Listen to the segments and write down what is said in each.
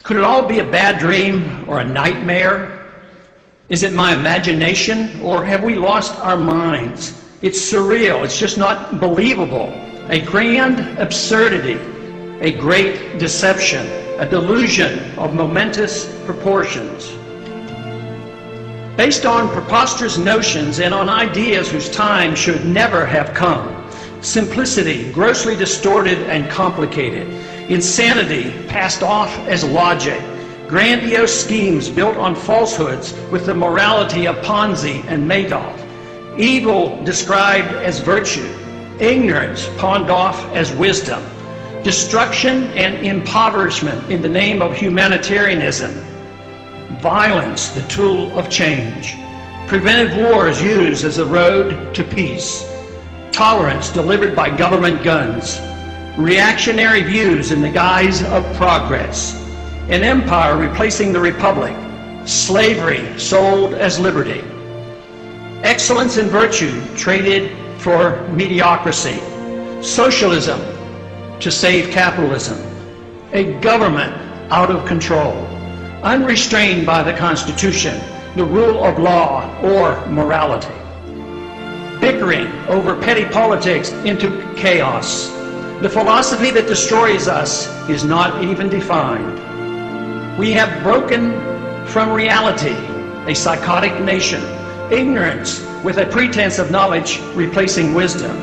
Could it all be a bad dream or a nightmare? Is it my imagination, or have we lost our minds? It's surreal, it's just not believable. A grand absurdity, a great deception, a delusion of momentous proportions. Based on preposterous notions and on ideas whose time should never have come. Simplicity, grossly distorted and complicated. Insanity, passed off as logic. Grandiose schemes built on falsehoods with the morality of Ponzi and Madoff. Evil described as virtue. Ignorance pawned off as wisdom. Destruction and impoverishment in the name of humanitarianism. Violence, the tool of change. Preventive wars used as a road to peace. Tolerance delivered by government guns. Reactionary views in the guise of progress. An empire replacing the republic. Slavery sold as liberty. Excellence and virtue traded for mediocrity. Socialism to save capitalism. A government out of control, unrestrained by the Constitution, the rule of law, or morality. Bickering over petty politics into chaos. The philosophy that destroys us is not even defined. We have broken from reality, a psychotic nation. Ignorance with a pretense of knowledge replacing wisdom.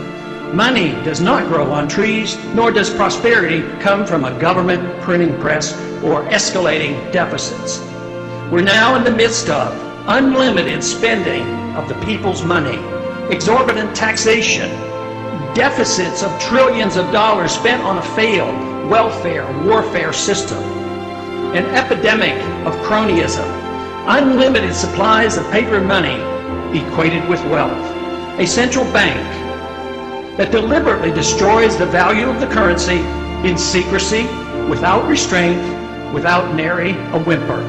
Money does not grow on trees, nor does prosperity come from a government printing press or escalating deficits. We're now in the midst of unlimited spending of the people's money, exorbitant taxation, deficits of trillions of dollars spent on a failed welfare warfare system, an epidemic of cronyism, unlimited supplies of paper money equated with wealth, a central bank that deliberately destroys the value of the currency in secrecy, without restraint, without nary a whimper.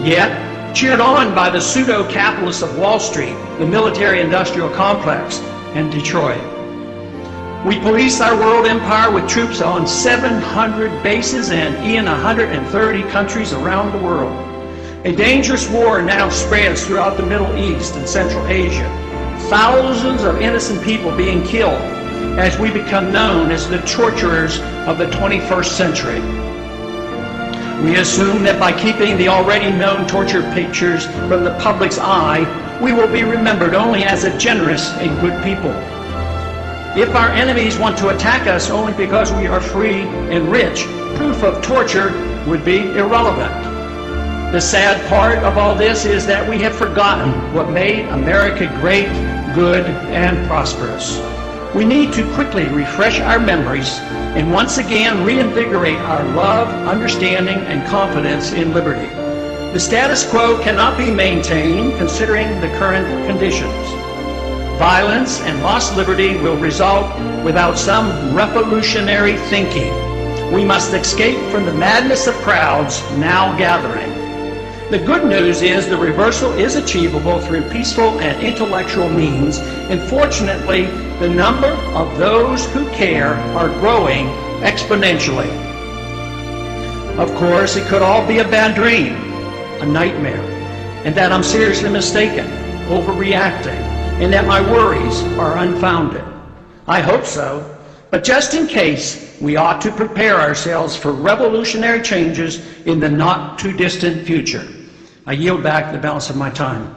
Yet, cheered on by the pseudo-capitalists of Wall Street, the military-industrial complex, and Detroit. We police our world empire with troops on 700 bases and in 130 countries around the world. A dangerous war now spreads throughout the Middle East and Central Asia. Thousands of innocent people being killed as we become known as the torturers of the 21st century. We assume that by keeping the already known torture pictures from the public's eye, we will be remembered only as a generous and good people. If our enemies want to attack us only because we are free and rich, proof of torture would be irrelevant. The sad part of all this is that we have forgotten what made America great, good, and prosperous. We need to quickly refresh our memories and once again reinvigorate our love, understanding, and confidence in liberty. The status quo cannot be maintained considering the current conditions. Violence and lost liberty will result without some revolutionary thinking. We must escape from the madness of crowds now gathering. The good news is the reversal is achievable through peaceful and intellectual means, and fortunately, the number of those who care are growing exponentially. Of course, it could all be a bad dream, a nightmare, and that I'm seriously mistaken, overreacting, and that my worries are unfounded. I hope so, but just in case, we ought to prepare ourselves for revolutionary changes in the not-too-distant future. I yield back the balance of my time.